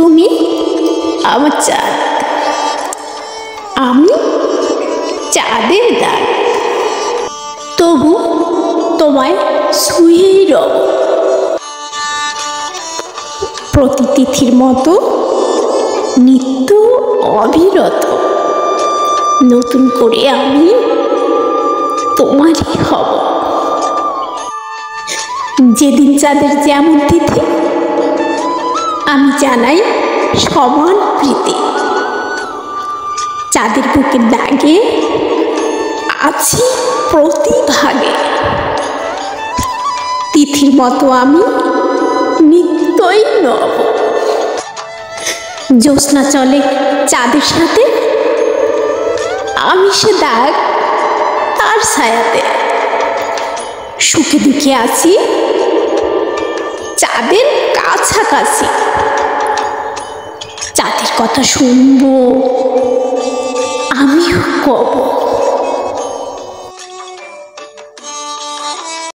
তুমি আমার চাঁদ, আমি চাঁদের দাগ। তবু তোমায় ছুঁয়েই রব। প্রতি তিথির মতো নিত্য অবিরত নতুন করে আমি তোমারই হব। যেদিন চাঁদের যেমন তিথি, আমি জানাই সমান প্রীতি। চাঁদের বুকের দাগে আছি প্রতি ভাগে। তিথির মতো আমি নিত্যই নব। জ্যোৎস্না চলে চাঁদের সাথে, আমি সে দাগ তার ছায়াতে। সুখে দুঃখে আছি চাঁদের কাছাকাছি। চাঁদের কথা শুনবো, আমিও কব।